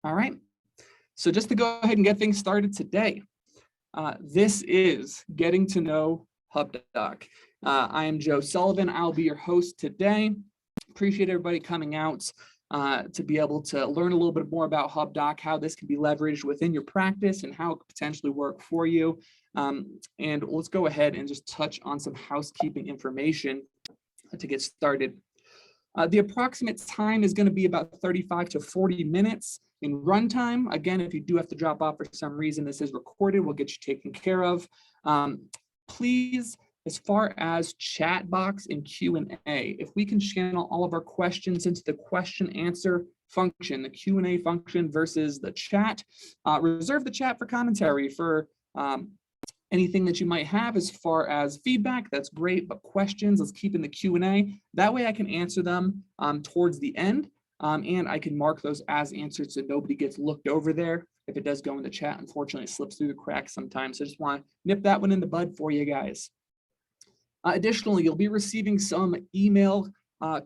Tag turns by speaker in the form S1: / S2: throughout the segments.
S1: All right. So just to go ahead and get things started today, this is Getting to Know Hubdoc. I am Joe Sullivan. I'll be your host today. Appreciate everybody coming out to be able to learn a little bit more about Hubdoc, how this can be leveraged within your practice and how it could potentially work for you. And let's go ahead and just touch on some housekeeping information to get started. The approximate time is going to be about 35 to 40 minutes in runtime. Again, if you do have to drop off for some reason, this is recorded. We'll get you taken care of. Please, as far as chat box and Q&A, if we can channel all of our questions into the question answer function, the Q&A function versus the chat, reserve the chat for commentary for anything that you might have as far as feedback. That's great, but questions, let's keep in the Q&A. That way I can answer them towards the end, and I can mark those as answered so nobody gets looked over there. If it does go in the chat, unfortunately, it slips through the cracks sometimes. So I just want to nip that one in the bud for you guys. Additionally, you'll be receiving some email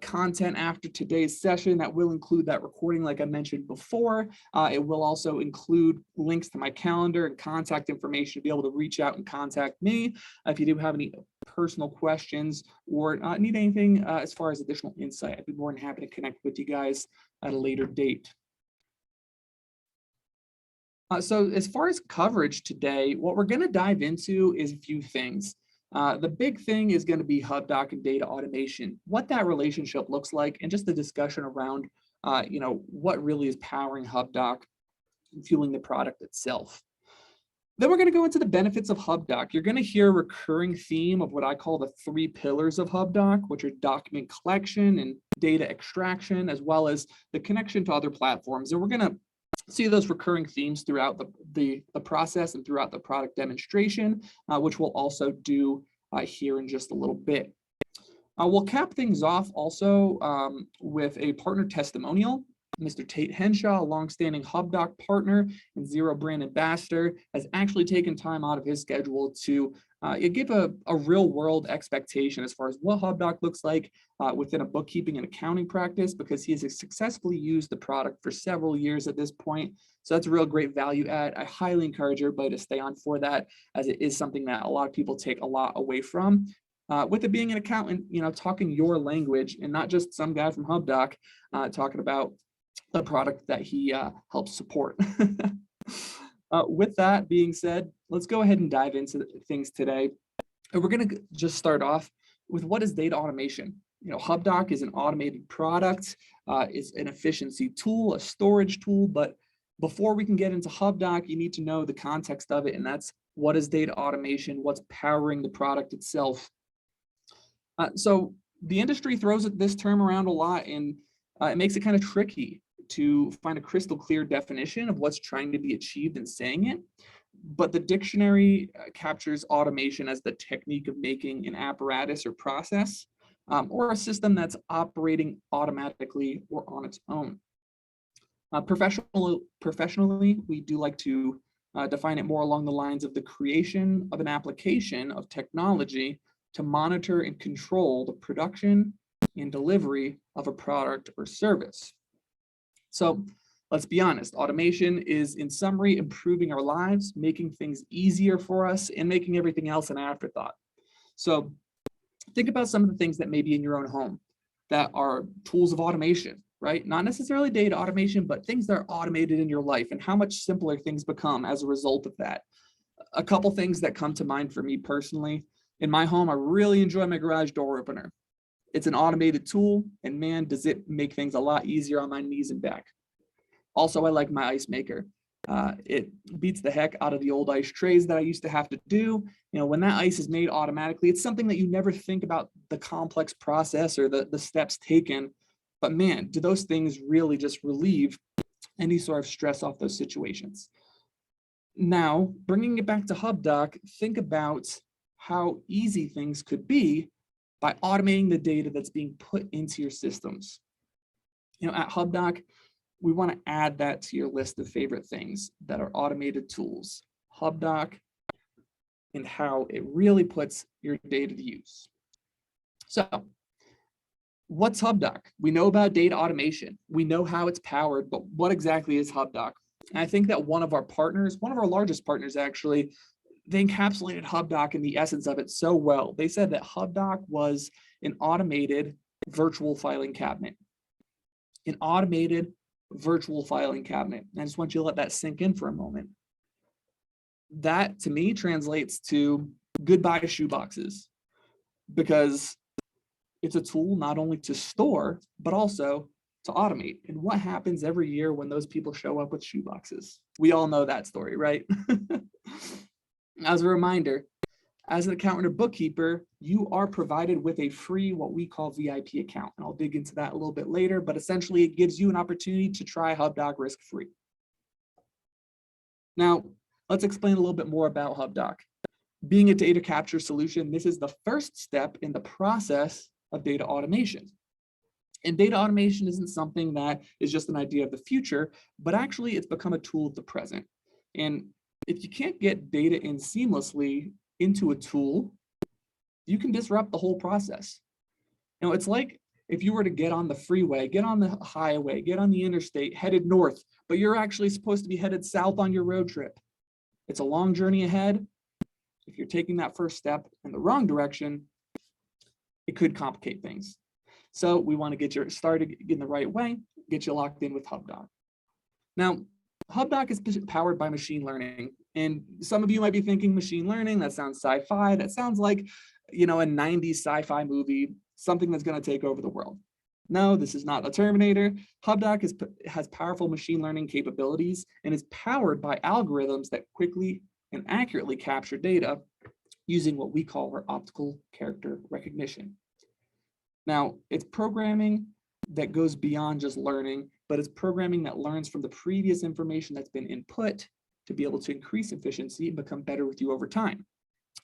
S1: content after today's session that will include that recording like I mentioned before. It will also include links to my calendar and contact information to be able to reach out and contact me if you do have any personal questions or need anything as far as additional insight. I'd be more than happy to connect with you guys at a later date. So as far as coverage today, what we're going to dive into is a few things. The big thing is going to be Hubdoc and data automation, what that relationship looks like, and just the discussion around, what really is powering Hubdoc and fueling the product itself. Then we're going to go into the benefits of Hubdoc. You're going to hear a recurring theme of what I call the 3 pillars of Hubdoc, which are document collection and data extraction, as well as the connection to other platforms. And we're going to see those recurring themes throughout the process and throughout the product demonstration, which we'll also do here in just a little bit. We'll cap things off also with a partner testimonial. Mr. Tate Henshaw, a longstanding Hubdoc partner and Zero brand ambassador, has actually taken time out of his schedule to give a real world expectation as far as what Hubdoc looks like within a bookkeeping and accounting practice, because he has successfully used the product for several years at this point. So that's a real great value add. I highly encourage everybody to stay on for that, as it is something that a lot of people take a lot away from. With it being an accountant, talking your language and not just some guy from Hubdoc talking about a product that he helps support. With that being said, let's go ahead and dive into things today. And we're going to just start off with what is data automation. Hubdoc is an automated product. It's an efficiency tool, a storage tool. But before we can get into Hubdoc, you need to know the context of it. And that's what is data automation, what's powering the product itself. So the industry throws this term around a lot, and it makes it kind of tricky to find a crystal clear definition of what's trying to be achieved in saying it. But the dictionary captures automation as the technique of making an apparatus or process or a system that's operating automatically or on its own. Professionally, we do like to define it more along the lines of the creation of an application of technology to monitor and control the production and delivery of a product or service. So let's be honest, automation is, in summary, improving our lives, making things easier for us, and making everything else an afterthought. So think about some of the things that may be in your own home that are tools of automation, right? Not necessarily data automation, but things that are automated in your life, and how much simpler things become as a result of that. A couple things that come to mind for me personally. In my home, I really enjoy my garage door opener. It's an automated tool, and man, does it make things a lot easier on my knees and back. Also, I like my ice maker. It beats the heck out of the old ice trays that I used to have to do. When that ice is made automatically, it's something that you never think about the complex process or the steps taken. But man, do those things really just relieve any sort of stress off those situations. Now, bringing it back to Hubdoc, think about how easy things could be by automating the data that's being put into your systems. At Hubdoc, we want to add that to your list of favorite things that are automated tools, Hubdoc, and how it really puts your data to use. So What's Hubdoc? We know about data automation. We know how it's powered, but what exactly is Hubdoc? And I think that one of our partners, one of our largest partners actually, they encapsulated Hubdoc in the essence of it so well. They said that Hubdoc was an automated virtual filing cabinet. An automated virtual filing cabinet. And I just want you to let that sink in for a moment. That to me translates to goodbye shoeboxes, because it's a tool not only to store, but also to automate. And what happens every year when those people show up with shoeboxes? We all know that story, right? As a reminder, as an accountant or bookkeeper, you are provided with a free, what we call VIP account. And I'll dig into that a little bit later, but essentially it gives you an opportunity to try Hubdoc risk-free. Now, let's explain a little bit more about Hubdoc. Being a data capture solution, this is the first step in the process of data automation. And data automation isn't something that is just an idea of the future, but actually it's become a tool of the present. And if you can't get data in seamlessly into a tool, you can disrupt the whole process. You know, it's like if you were to get on the freeway, get on the highway, get on the interstate, headed north, but you're actually supposed to be headed south on your road trip. It's a long journey ahead. If you're taking that first step in the wrong direction, it could complicate things. So we want to get you started in the right way, get you locked in with Hubdoc. Now, Hubdoc is powered by machine learning. And some of you might be thinking machine learning, that sounds sci-fi. That sounds like, you know, a 90s sci-fi movie, something that's going to take over the world. No, this is not the Terminator. Hubdoc has powerful machine learning capabilities and is powered by algorithms that quickly and accurately capture data using what we call our optical character recognition. Now, it's programming that goes beyond just learning, but it's programming that learns from the previous information that's been input to be able to increase efficiency and become better with you over time.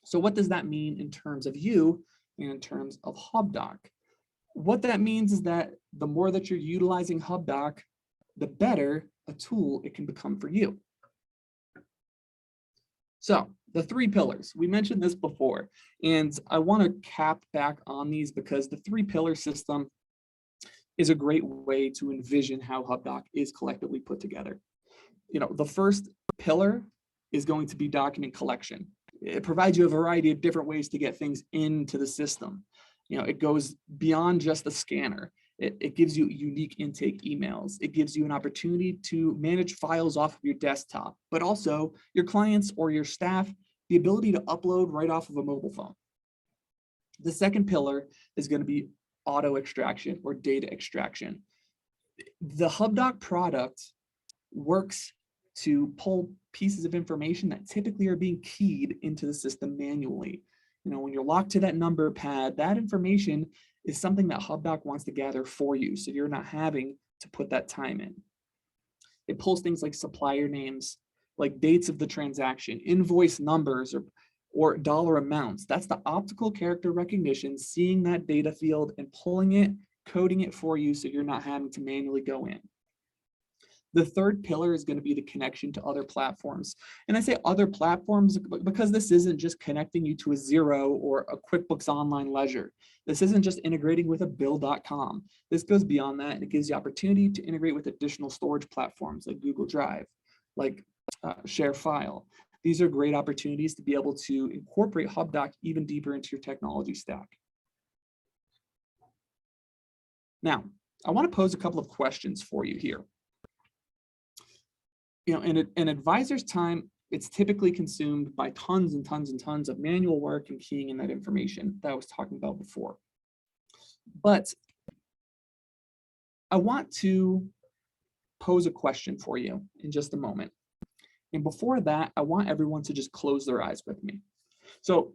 S1: So what does that mean in terms of you and in terms of Hubdoc? What that means is that the more that you're utilizing Hubdoc, the better a tool it can become for you. So the three pillars, we mentioned this before, and I want to cap back on these because the three pillar system is a great way to envision how Hubdoc is collectively put together. You know, the first pillar is going to be document collection. It provides you a variety of different ways to get things into the system. You know, it goes beyond just the scanner. It gives you unique intake emails. It gives you an opportunity to manage files off of your desktop, but also your clients or your staff, the ability to upload right off of a mobile phone. The second pillar is going to be auto extraction or data extraction. The Hubdoc product works to pull pieces of information that typically are being keyed into the system manually. You know, when you're locked to that number pad, that information is something that Hubdoc wants to gather for you, so you're not having to put that time in. It pulls things like supplier names, like dates of the transaction, invoice numbers, or dollar amounts. That's the optical character recognition, seeing that data field and pulling it, coding it for you so you're not having to manually go in. The third pillar is going to be the connection to other platforms. And I say other platforms because this isn't just connecting you to a Xero or a QuickBooks Online Ledger. This isn't just integrating with a bill.com. This goes beyond that, and it gives you opportunity to integrate with additional storage platforms like Google Drive, like ShareFile. These are great opportunities to be able to incorporate Hubdoc even deeper into your technology stack. Now, I want to pose a couple of questions for you here. You know, in an advisor's time, it's typically consumed by tons and tons and tons of manual work and keying in that information that I was talking about before. But I want to pose a question for you in just a moment. And before that, I want everyone to just close their eyes with me. So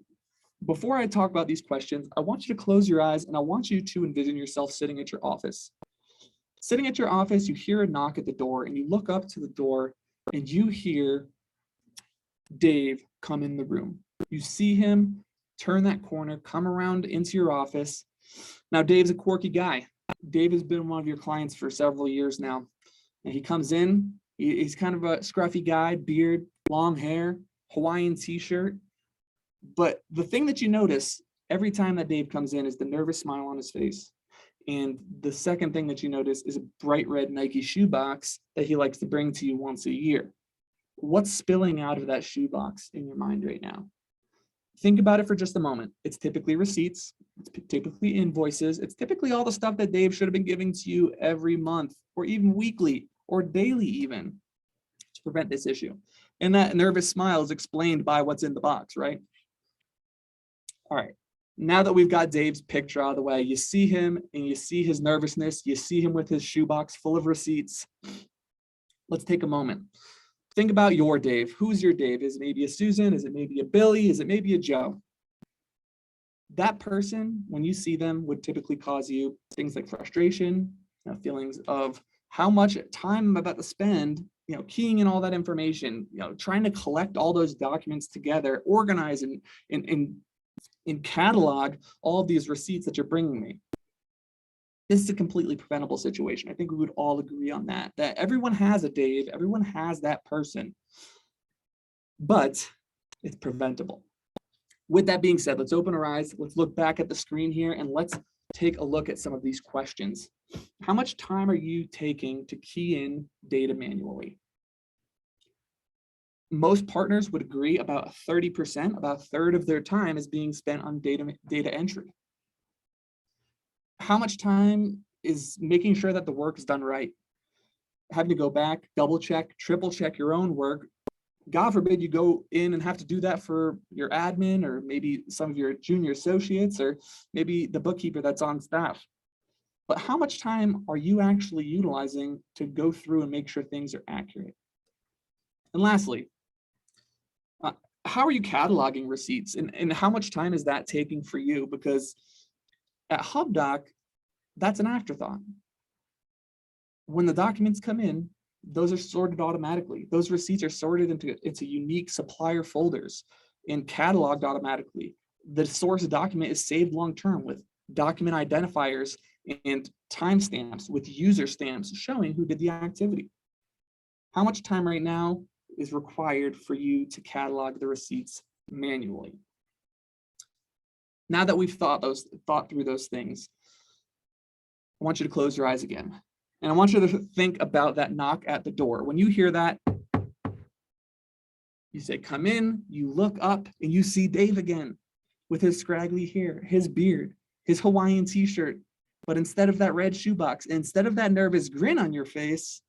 S1: before I talk about these questions, I want you to close your eyes and I want you to envision yourself sitting at your office. Sitting at your office, you hear a knock at the door and you look up to the door and you hear Dave come in the room. You see him turn that corner, come around into your office. Now, Dave's a quirky guy. Dave has been one of your clients for several years now. And he comes in, he's kind of a scruffy guy, beard, long hair, Hawaiian t-shirt. But the thing that you notice every time that Dave comes in is the nervous smile on his face. And the second thing that you notice is a bright red Nike shoebox that he likes to bring to you once a year. What's spilling out of that shoebox in your mind right now? Think about it for just a moment. It's typically receipts, it's typically invoices, it's typically all the stuff that Dave should have been giving to you every month or even weekly or daily even to prevent this issue. And that nervous smile is explained by what's in the box, right? All right. Now that we've got Dave's picture out of the way, you see him and you see his nervousness, you see him with his shoebox full of receipts. Let's take a moment. Think about your Dave. Who's your Dave? Is it maybe a Susan? Is it maybe a Billy? Is it maybe a Joe? That person, when you see them, would typically cause you things like frustration, feelings of how much time I'm about to spend, keying in all that information, trying to collect all those documents together, organize and catalog all of these receipts that you're bringing me. This is a completely preventable situation. I think we would all agree on that everyone has a Dave, everyone has that person, but it's preventable. With that being said, let's open our eyes, let's look back at the screen here, and let's take a look at some of these questions. How much time are you taking to key in data manually? Most partners would agree about 30%, about a third of their time is being spent on data entry. How much time is making sure that the work is done right? Having to go back, double check, triple check your own work. God forbid you go in and have to do that for your admin or maybe some of your junior associates or maybe the bookkeeper that's on staff. But how much time are you actually utilizing to go through and make sure things are accurate? And lastly, how are you cataloging receipts and how much time is that taking for you? Because at Hubdoc, that's an afterthought. When the documents come in, those are sorted automatically. Those receipts are sorted into unique supplier folders and cataloged automatically. The source document is saved long-term with document identifiers and timestamps with user stamps showing who did the activity. How much time right now is required for you to catalog the receipts manually? Now that we've thought through those things, I want you to close your eyes again. And I want you to think about that knock at the door. When you hear that, you say, come in, you look up, and you see Dave again with his scraggly hair, his beard, his Hawaiian t-shirt. But instead of that red shoebox, instead of that nervous grin on your face,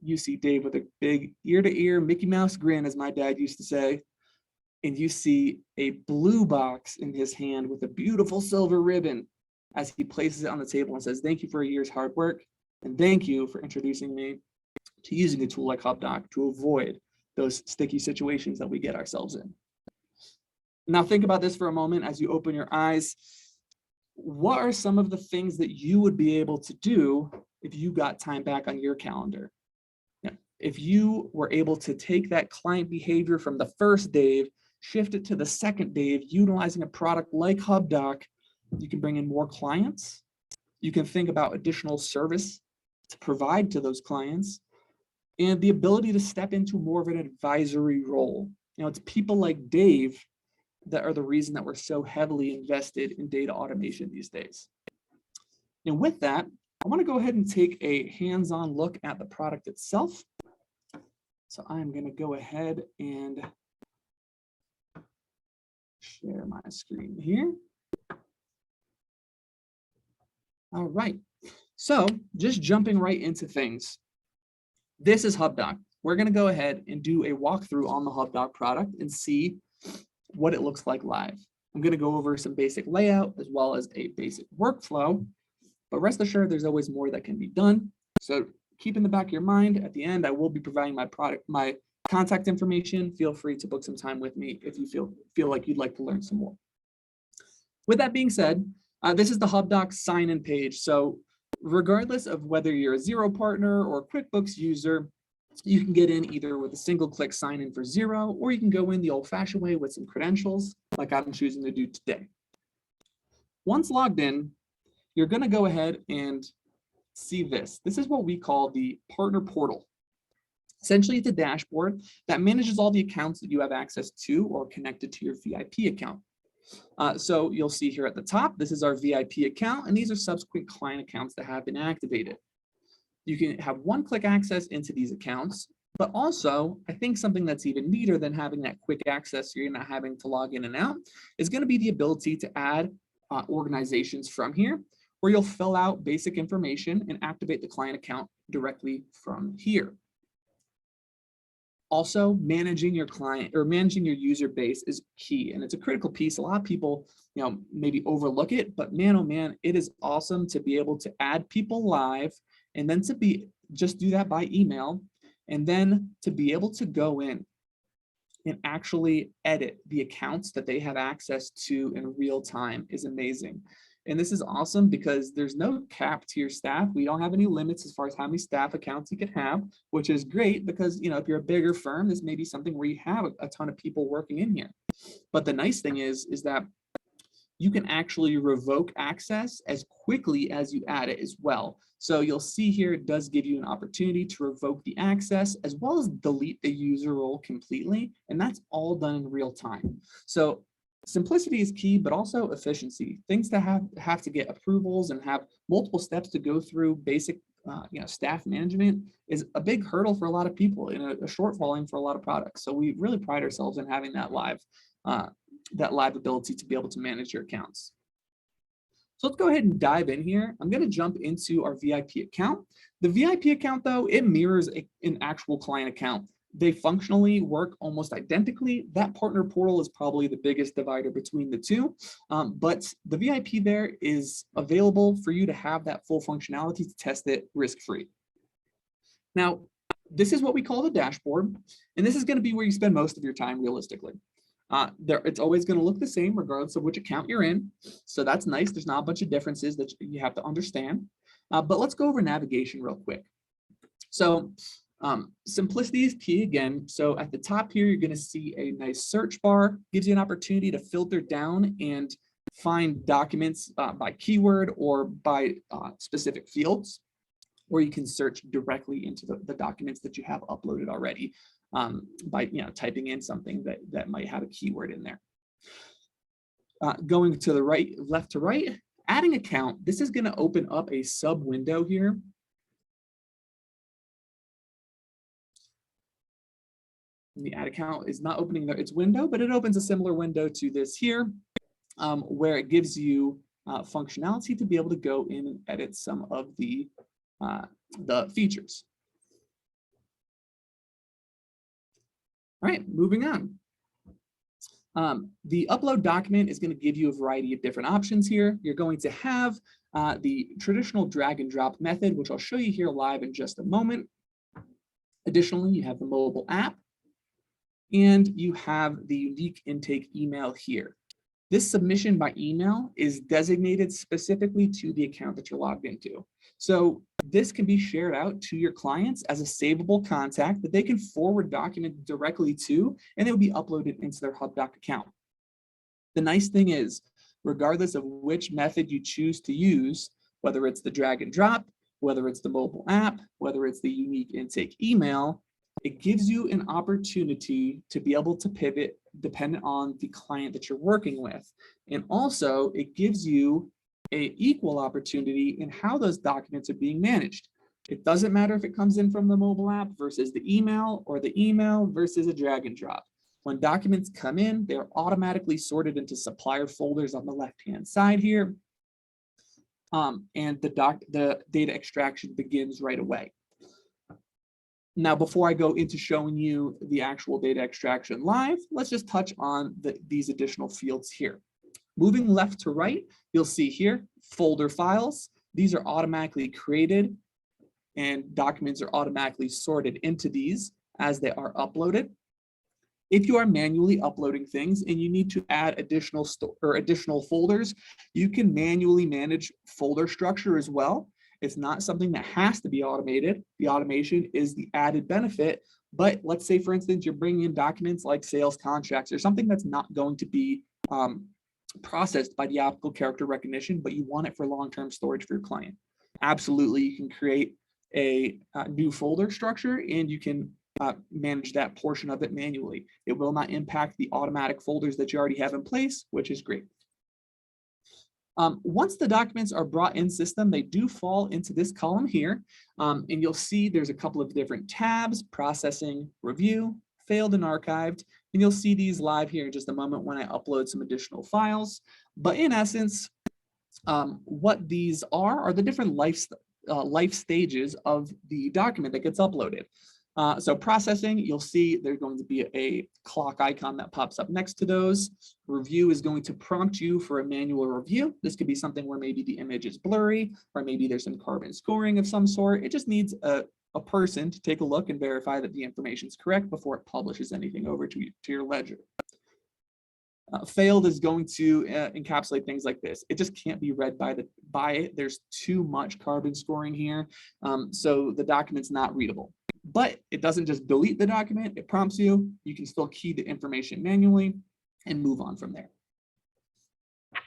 S1: you see Dave with a big ear-to-ear Mickey Mouse grin, as my dad used to say. And you see a blue box in his hand with a beautiful silver ribbon as he places it on the table and says, thank you for a year's hard work. And thank you for introducing me to using a tool like Hubdoc to avoid those sticky situations that we get ourselves in. Now think about this for a moment as you open your eyes. What are some of the things that you would be able to do if you got time back on your calendar? Now, if you were able to take that client behavior from the first Dave, shift it to the second Dave, utilizing a product like Hubdoc, you can bring in more clients. You can think about additional service to provide to those clients and the ability to step into more of an advisory role. It's people like Dave that are the reason that we're so heavily invested in data automation these days. And with that, I want to go ahead and take a hands-on look at the product itself. So I'm going to go ahead and share my screen here. All right, so just jumping right into things. This is Hubdoc. We're going to go ahead and do a walkthrough on the Hubdoc product and see what it looks like live. I'm going to go over some basic layout as well as a basic workflow, but rest assured there's always more that can be done. So keep in the back of your mind, at the end, I will be providing my contact information. Feel free to book some time with me if you feel like you'd like to learn some more. With that being said, this is the Hubdoc sign-in page. So regardless of whether you're a Xero partner or a QuickBooks user, you can get in either with a single click sign in for Xero, or you can go in the old fashioned way with some credentials like I'm choosing to do today. Once logged in, you're going to go ahead and see this. This is what we call the partner portal. Essentially, it's a dashboard that manages all the accounts that you have access to or connected to your VIP account. So you'll see here at the top, this is our VIP account, and these are subsequent client accounts that have been activated. You can have one-click access into these accounts, but also I think something that's even neater than having that quick access, so you're not having to log in and out, is going to be the ability to add organizations from here, where you'll fill out basic information and activate the client account directly from here. Also, managing your client or managing your user base is key, and it's a critical piece. A lot of people, maybe overlook it, but man, oh man, it is awesome to be able to add people live, and then to just do that by email, and then to be able to go in and actually edit the accounts that they have access to in real time is amazing. And this is awesome because there's no cap to your staff. We don't have any limits as far as how many staff accounts you can have, which is great because, if you're a bigger firm, this may be something where you have a ton of people working in here. But the nice thing is that you can actually revoke access as quickly as you add it as well. So you'll see here, it does give you an opportunity to revoke the access as well as delete the user role completely. And that's all done in real time. So simplicity is key, but also efficiency. Things that have to get approvals and have multiple steps to go through basic staff management is a big hurdle for a lot of people and a shortfalling for a lot of products. So we really pride ourselves in having that live ability to be able to manage your accounts. So let's go ahead and dive in here. I'm going to jump into our VIP account. The VIP account, though, it mirrors an actual client account. They functionally work almost identically. That partner portal is probably the biggest divider between the two, but the VIP there is available for you to have that full functionality to test it risk-free. Now, this is what we call the dashboard, and this is going to be where you spend most of your time realistically. It's always going to look the same regardless of which account you're in. So that's nice. There's not a bunch of differences that you have to understand. But let's go over navigation real quick. So simplicity is key again. So at the top here, you're going to see a nice search bar. Gives you an opportunity to filter down and find documents by keyword or by specific fields, or you can search directly into the documents that you have uploaded already. By typing in something that might have a keyword in there. Going to the right, left to right, adding account. This is going to open up a sub window here. And the add account is not opening its window, but it opens a similar window to this here, where it gives you functionality to be able to go in and edit some of the features. All right, moving on. The upload document is going to give you a variety of different options here. You're going to have the traditional drag and drop method, which I'll show you here live in just a moment. Additionally, you have the mobile app, and you have the unique intake email here. This submission by email is designated specifically to the account that you're logged into. So this can be shared out to your clients as a savable contact that they can forward documents directly to, and it will be uploaded into their Hubdoc account. The nice thing is, regardless of which method you choose to use, whether it's the drag and drop, whether it's the mobile app, whether it's the unique intake email, it gives you an opportunity to be able to pivot dependent on the client that you're working with. And also it gives you an equal opportunity in how those documents are being managed. It doesn't matter if it comes in from the mobile app versus the email, or the email versus a drag and drop. When documents come in, they're automatically sorted into supplier folders on the left-hand side here. And the data extraction begins right away. Now, before I go into showing you the actual data extraction live, let's just touch on these additional fields here. Moving left to right, you'll see here, folder files. These are automatically created and documents are automatically sorted into these as they are uploaded. If you are manually uploading things and you need to add additional folders, you can manually manage folder structure as well. It's not something that has to be automated. The automation is the added benefit. But let's say, for instance, you're bringing in documents like sales contracts or something that's not going to be processed by the optical character recognition, but you want it for long-term storage for your client. Absolutely, you can create a new folder structure and you can manage that portion of it manually. It will not impact the automatic folders that you already have in place, which is great. Once the documents are brought in system, they do fall into this column here. And you'll see there's a couple of different tabs: processing, review, failed and archived. And you'll see these live here in just a moment when I upload some additional files. But in essence, what these are the different life stages of the document that gets uploaded. So processing, you'll see there's going to be a clock icon that pops up next to those. Review is going to prompt you for a manual review. This could be something where maybe the image is blurry, or maybe there's some carbon scoring of some sort. It just needs a person to take a look and verify that the information is correct before it publishes anything over to your ledger. Failed is going to encapsulate things like this. It just can't be read by it. There's too much carbon scoring here, so the document's not readable. But it doesn't just delete the document, it prompts you. You can still key the information manually and move on from there.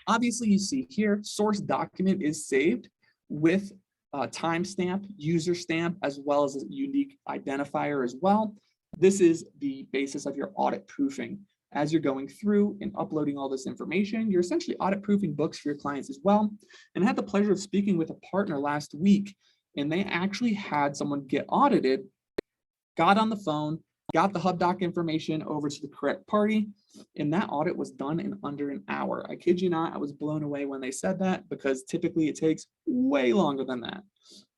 S1: Obviously, you see here, source document is saved with timestamp, user stamp, as well as a unique identifier as well. This is the basis of your audit proofing. As you're going through and uploading all this information, you're essentially audit proofing books for your clients as well. And I had the pleasure of speaking with a partner last week, and they actually had someone get audited, got on the phone, got the Hubdoc information over to the correct party, and that audit was done in under an hour. I kid you not, I was blown away when they said that, because typically it takes way longer than that.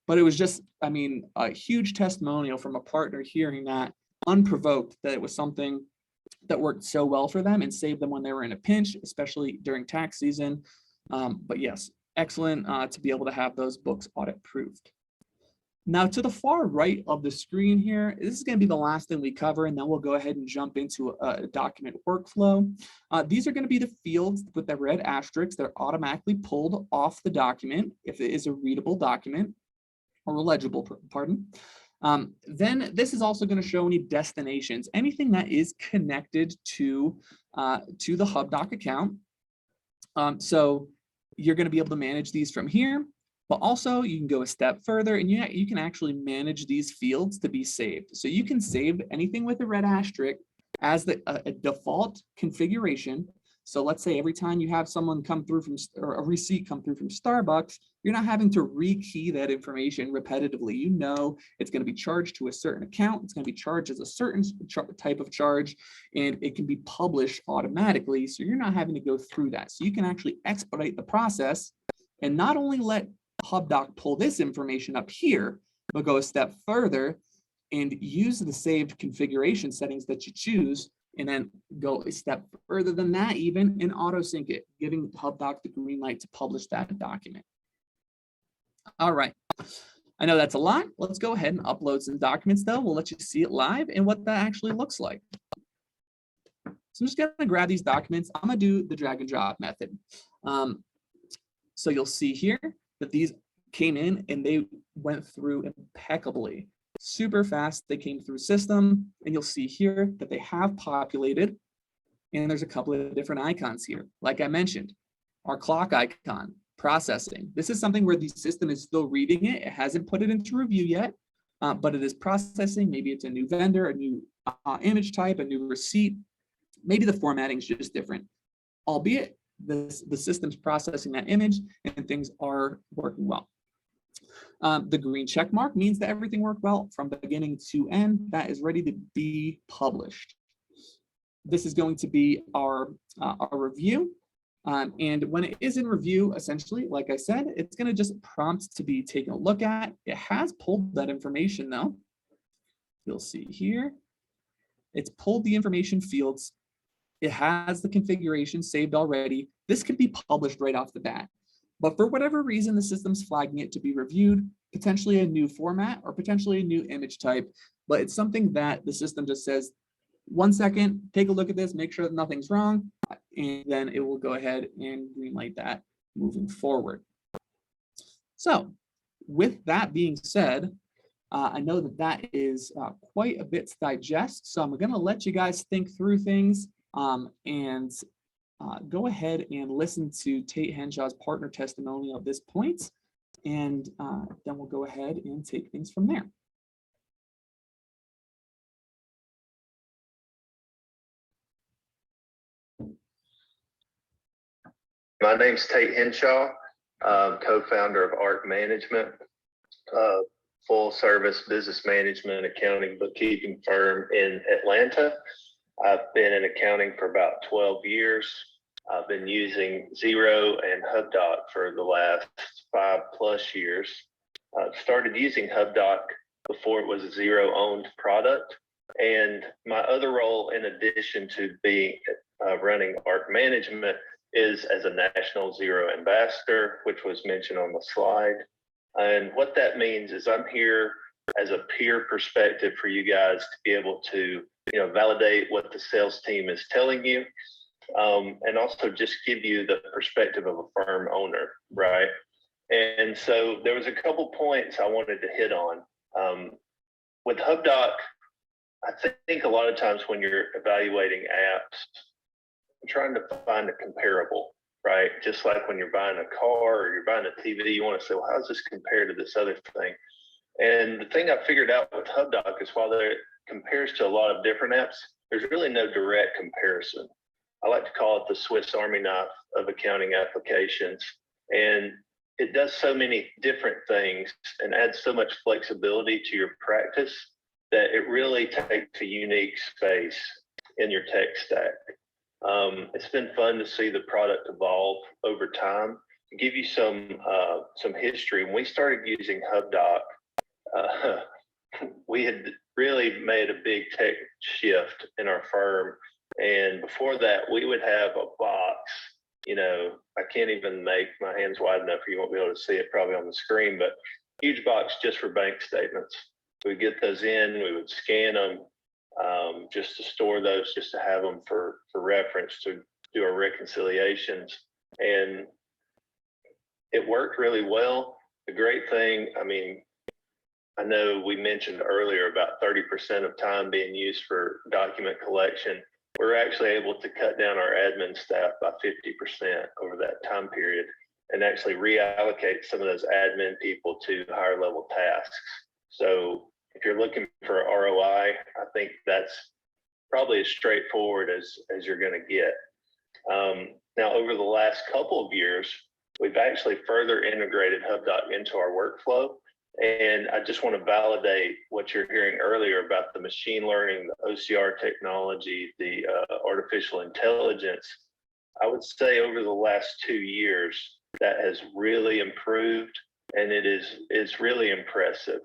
S1: But it was just, I mean, a huge testimonial from a partner hearing that unprovoked, that it was something that worked so well for them and saved them when they were in a pinch, especially during tax season. But yes, excellent to be able to have those books audit proofed. Now, to the far right of the screen here, this is going to be the last thing we cover, and then we'll go ahead and jump into a document workflow. These are going to be the fields with the red asterisks that are automatically pulled off the document if it is a readable document, or legible, pardon. Then this is also going to show any destinations, anything that is connected to the Hubdoc account. So you're going to be able to manage these from here. But also you can go a step further, and you can actually manage these fields to be saved. So you can save anything with a red asterisk as a default configuration. So let's say every time you have someone come through or a receipt come through from Starbucks, you're not having to rekey that information repetitively. You know it's going to be charged to a certain account. It's going to be charged as a certain type of charge, and it can be published automatically. So you're not having to go through that. So you can actually expedite the process and not only let Hubdoc pull this information up here, but go a step further and use the saved configuration settings that you choose, and then go a step further than that even and auto sync it, giving Hubdoc the green light to publish that document. All right, I know that's a lot. Let's go ahead and upload some documents though. We'll let you see it live and what that actually looks like. So I'm just gonna grab these documents. I'm gonna do the drag and drop method. So you'll see here that these came in and they went through impeccably, super fast. They came through system, and you'll see here that they have populated, and there's a couple of different icons here. Like I mentioned, our clock icon, processing. This is something where the system is still reading it. It hasn't put it into review yet, but it is processing. Maybe it's a new vendor, a new image type, a new receipt. Maybe the formatting is just different, albeit the system's processing that image and things are working well. The green check mark means that everything worked well from beginning to end. That is ready to be published. This is going to be our review. And when it is in review, essentially, like I said, it's going to just prompt to be taken a look at. It has pulled that information though. You'll see here, it's pulled the information fields. It has the configuration saved already. This could be published right off the bat. But for whatever reason, the system's flagging it to be reviewed, potentially a new format or potentially a new image type. But it's something that the system just says, 1 second, take a look at this, make sure that nothing's wrong, and then it will go ahead and greenlight that moving forward. So with that being said, I know that that is quite a bit to digest. So I'm going to let you guys think through things. And go ahead and listen to Tate Henshaw's partner testimonial at this point, and then we'll go ahead and take things from there.
S2: My name's Tate Henshaw, co-founder of ARC Management, full service business management, accounting, bookkeeping firm in Atlanta. I've been in accounting for about 12 years. I've been using Xero and Hubdoc for the last 5+ years. Started using Hubdoc before it was a Xero-owned product. And my other role, in addition to being running ARC Management, is as a national Xero ambassador, which was mentioned on the slide. And what that means is I'm here as a peer perspective for you guys to be able to, validate what the sales team is telling you, and also just give you the perspective of a firm owner, right? And so there was a couple points I wanted to hit on. With Hubdoc, I think a lot of times when you're evaluating apps, I'm trying to find a comparable, right? Just like when you're buying a car or you're buying a TV, you want to say, well, how does this compare to this other thing? And the thing I figured out with Hubdoc is while it compares to a lot of different apps, there's really no direct comparison. I like to call it the Swiss Army knife of accounting applications. And it does so many different things and adds so much flexibility to your practice that it really takes a unique space in your tech stack. It's been fun to see the product evolve over time. To give you some history, when we started using Hubdoc, we had really made a big tech shift in our firm. And before that, we would have a box, I can't even make my hands wide enough, you won't be able to see it probably on the screen, but huge box just for bank statements. We'd get those in, we would scan them, just to store those, just to have them for reference to do our reconciliations. And it worked really well. The great thing, I know we mentioned earlier about 30% of time being used for document collection. We're actually able to cut down our admin staff by 50% over that time period and actually reallocate some of those admin people to higher level tasks. So if you're looking for ROI, I think that's probably as straightforward as you're going to get. Now, over the last couple of years, we've actually further integrated Hubdoc into our workflow. And I just want to validate what you're hearing earlier about the machine learning, the OCR technology, the artificial intelligence. I would say over the last 2 years, that has really improved, and it's really impressive.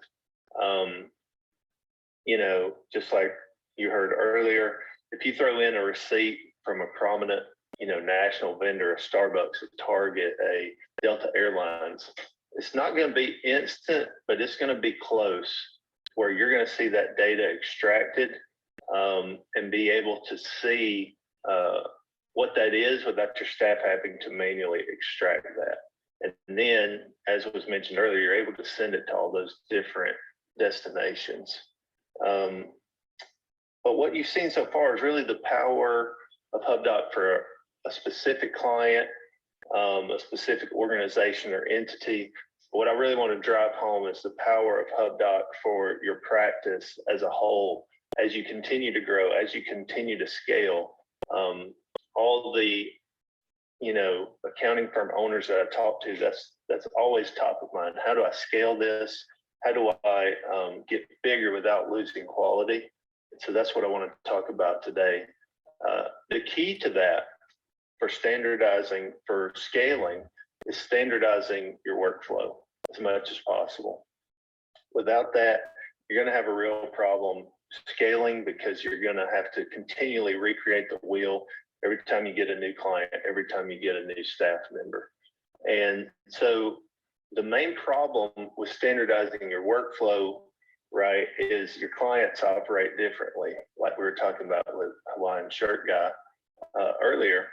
S2: Just like you heard earlier, if you throw in a receipt from a prominent, national vendor, a Starbucks, a Target, a Delta Airlines, it's not going to be instant, but it's going to be close where you're going to see that data extracted and be able to see what that is without your staff having to manually extract that. And then, as was mentioned earlier, you're able to send it to all those different destinations. But what you've seen so far is really the power of Hubdoc for a specific client, a specific organization or entity. What I really want to drive home is the power of Hubdoc for your practice as a whole, as you continue to grow, as you continue to scale. All the accounting firm owners that I talk to, that's always top of mind. How do I scale this? How do I get bigger without losing quality? So that's what I want to talk about today. The key to that, for standardizing, for scaling, is standardizing your workflow as much as possible. Without that, you're going to have a real problem scaling, because you're going to have to continually recreate the wheel every time you get a new client, every time you get a new staff member. And so the main problem with standardizing your workflow, right, is your clients operate differently, like we were talking about with Hawaiian Shirt Guy earlier.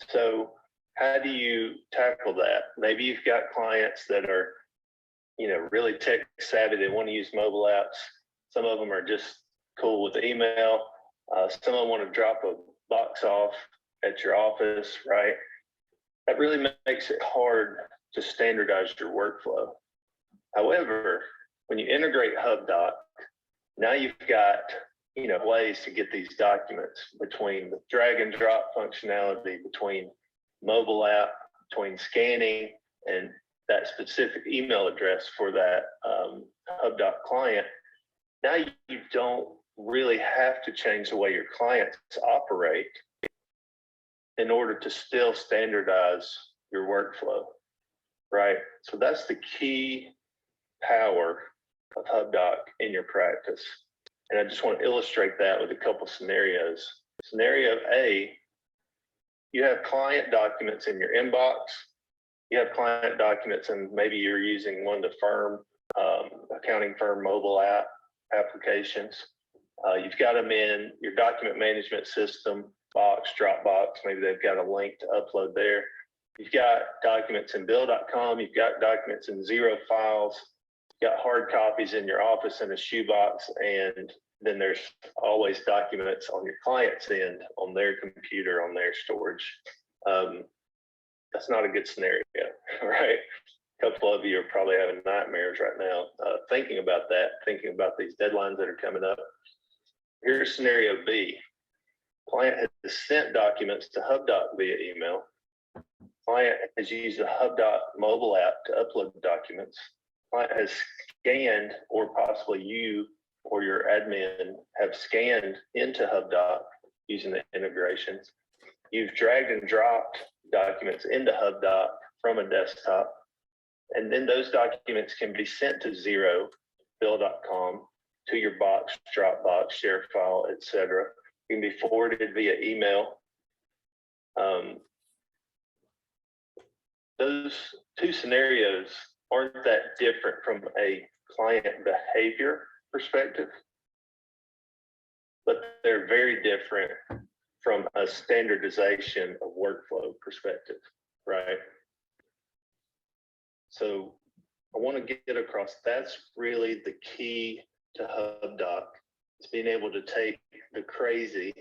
S2: So how do you tackle that? Maybe you've got clients that are, really tech savvy. They want to use mobile apps. Some of them are just cool with email. Some of them want to drop a box off at your office, right? That really makes it hard to standardize your workflow. However, when you integrate Hubdoc, now you've got ways to get these documents between the drag and drop functionality, between mobile app, between scanning and that specific email address for that Hubdoc client, now you don't really have to change the way your clients operate in order to still standardize your workflow, right? So that's the key power of Hubdoc in your practice. And I just want to illustrate that with a couple scenarios. Scenario A, you have client documents in your inbox. You have client documents, and maybe you're using one of the firm, accounting firm mobile app applications. You've got them in your document management system, Box, Dropbox, maybe they've got a link to upload there. You've got documents in bill.com, you've got documents in Zero files, you've got hard copies in your office in a shoebox, and then there's always documents on your client's end, on their computer, on their storage. That's not a good scenario, right? A couple of you are probably having nightmares right now thinking about that, thinking about these deadlines that are coming up. Here's scenario B. Client has sent documents to Hubdoc via email. Client has used the Hubdoc mobile app to upload the documents. Client has scanned, or possibly you or your admin have scanned into Hubdoc using the integrations. You've dragged and dropped documents into Hubdoc from a desktop, and then those documents can be sent to Zero, bill.com, to your Box, Dropbox, share file, etc. Can be forwarded via email. Those two scenarios aren't that different from a client behavior perspective, but they're very different from a standardization of workflow perspective, right? So I want to get across, that's really the key to Hubdoc. It's being able to take the crazy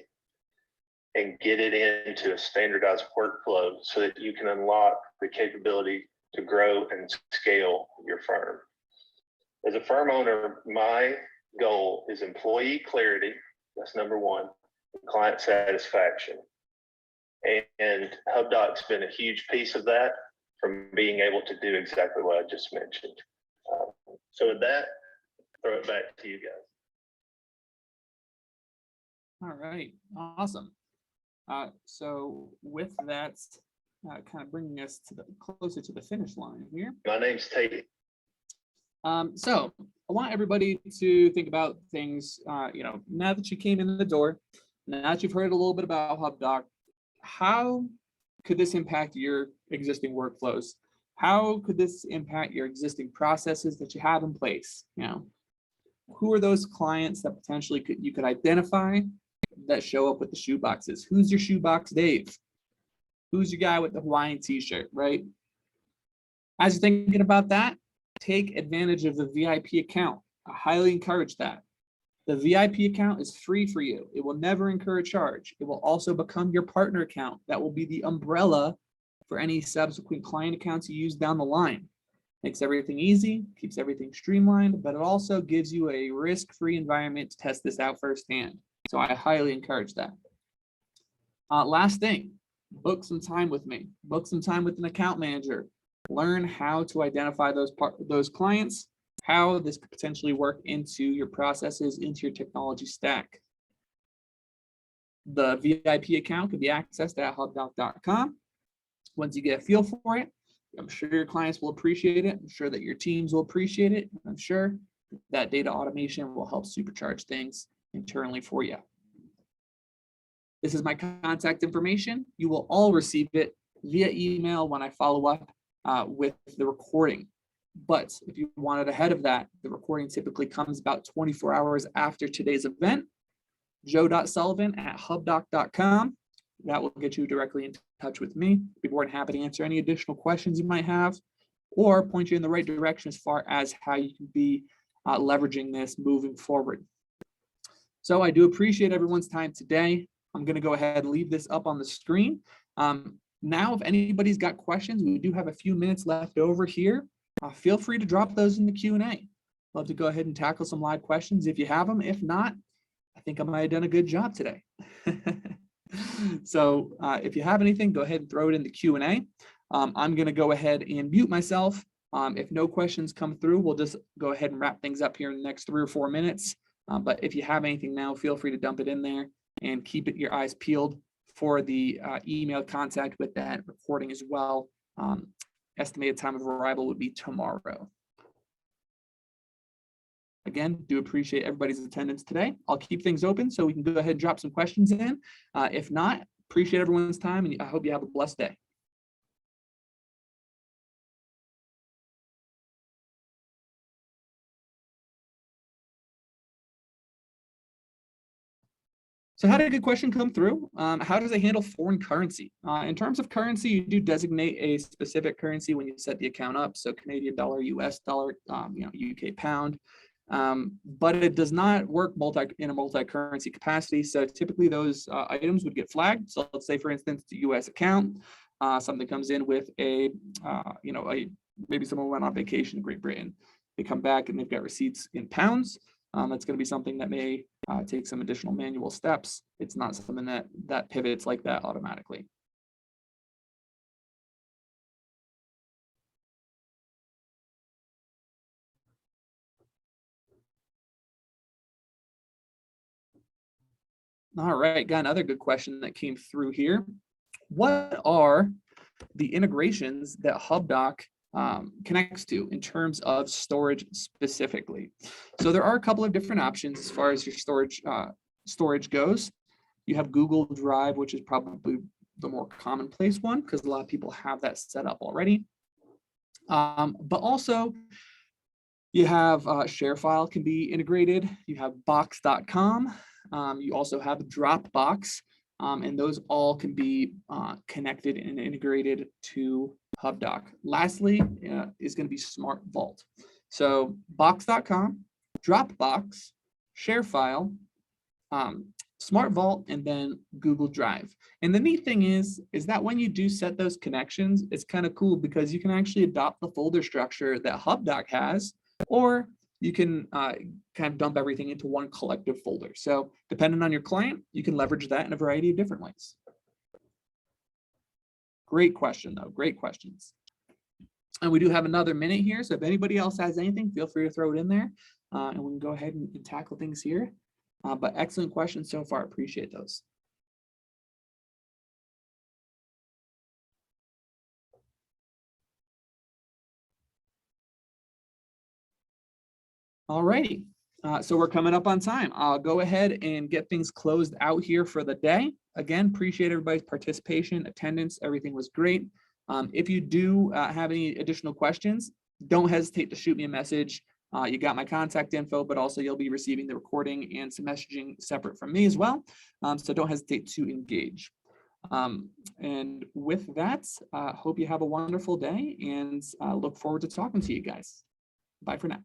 S2: and get it into a standardized workflow so that you can unlock the capability to grow and scale your firm. As a firm owner, my goal is employee clarity. That's number one. Client satisfaction. And Hubdoc's been a huge piece of that, from being able to do exactly what I just mentioned. So with that, throw it back to you guys.
S1: All right, awesome. So with that, kind of bringing us to the closer to the finish line here.
S2: My name's Tate.
S1: So I want everybody to think about things, now that you came in the door, now that you've heard a little bit about Hubdoc, how could this impact your existing workflows? How could this impact your existing processes that you have in place? Who are those clients that potentially you could identify that show up with the shoe boxes? Who's your shoebox Dave? Who's your guy with the Hawaiian t-shirt, right? As you're thinking about that, take advantage of the VIP account. I highly encourage that. The VIP account is free for you. It will never incur a charge. It will also become your partner account. That will be the umbrella for any subsequent client accounts you use down the line. Makes everything easy, keeps everything streamlined, but it also gives you a risk-free environment to test this out firsthand. So I highly encourage that. Last thing, book some time with me. Book some time with an account manager. Learn how to identify those clients, how this could potentially work into your processes, into your technology stack. The VIP account can be accessed at hubdoc.com. Once you get a feel for it, I'm sure your clients will appreciate it. I'm sure that your teams will appreciate it. I'm sure that data automation will help supercharge things internally for you. This is my contact information. You will all receive it via email when I follow up with the recording. But if you want it ahead of that, the recording typically comes about 24 hours after today's event. joe.sullivan@hubdoc.com. That will get you directly in touch with me. Be more than happy to answer any additional questions you might have, or point you in the right direction as far as how you can be leveraging this moving forward. So I do appreciate everyone's time today. I'm going to go ahead and leave this up on the screen. Now, if anybody's got questions, we do have a few minutes left over here. Feel free to drop those in the Q&A. Love to go ahead and tackle some live questions if you have them. If not, I think I might have done a good job today. So if you have anything, go ahead and throw it in the Q&A. I'm going to go ahead and mute myself. If no questions come through, we'll just go ahead and wrap things up here in the next 3 or 4 minutes. But if you have anything now, feel free to dump it in there and keep your eyes peeled for the email contact with that recording as well. Estimated time of arrival would be tomorrow. Again, do appreciate everybody's attendance today. I'll keep things open so we can go ahead and drop some questions in. If not, appreciate everyone's time, and I hope you have a blessed day. So how did a good question come through? How does it handle foreign currency? In terms of currency, you do designate a specific currency when you set the account up. So Canadian dollar, US dollar, UK pound. But it does not work in a multi-currency capacity. So typically those items would get flagged. So let's say, for instance, the US account, something comes in with maybe someone went on vacation in Great Britain. They come back and they've got receipts in pounds. That's going to be something that may take some additional manual steps. It's not something that pivots like that automatically. All right, got another good question that came through here. What are the integrations that Hubdoc connects to in terms of storage specifically? So there are a couple of different options as far as your storage goes. You have Google Drive, which is probably the more commonplace one because a lot of people have that set up already. But also you have ShareFile can be integrated. You have Box.com. You also have Dropbox. And those all can be connected and integrated to Hubdoc. Lastly, is going to be Smart Vault. So Box.com, Dropbox, ShareFile, Smart Vault, and then Google Drive. And the neat thing is that when you do set those connections, it's kind of cool because you can actually adopt the folder structure that Hubdoc has, or you can kind of dump everything into one collective folder. So depending on your client, you can leverage that in a variety of different ways. Great question, though. Great questions. And we do have another minute here. So if anybody else has anything, feel free to throw it in there and we can go ahead and tackle things here. But excellent questions so far. Appreciate those. All righty. So we're coming up on time. I'll go ahead and get things closed out here for the day. Again, appreciate everybody's participation, attendance. Everything was great. If you do have any additional questions, don't hesitate to shoot me a message. You got my contact info, but also you'll be receiving the recording and some messaging separate from me as well. So don't hesitate to engage. And with that, hope you have a wonderful day and look forward to talking to you guys. Bye for now.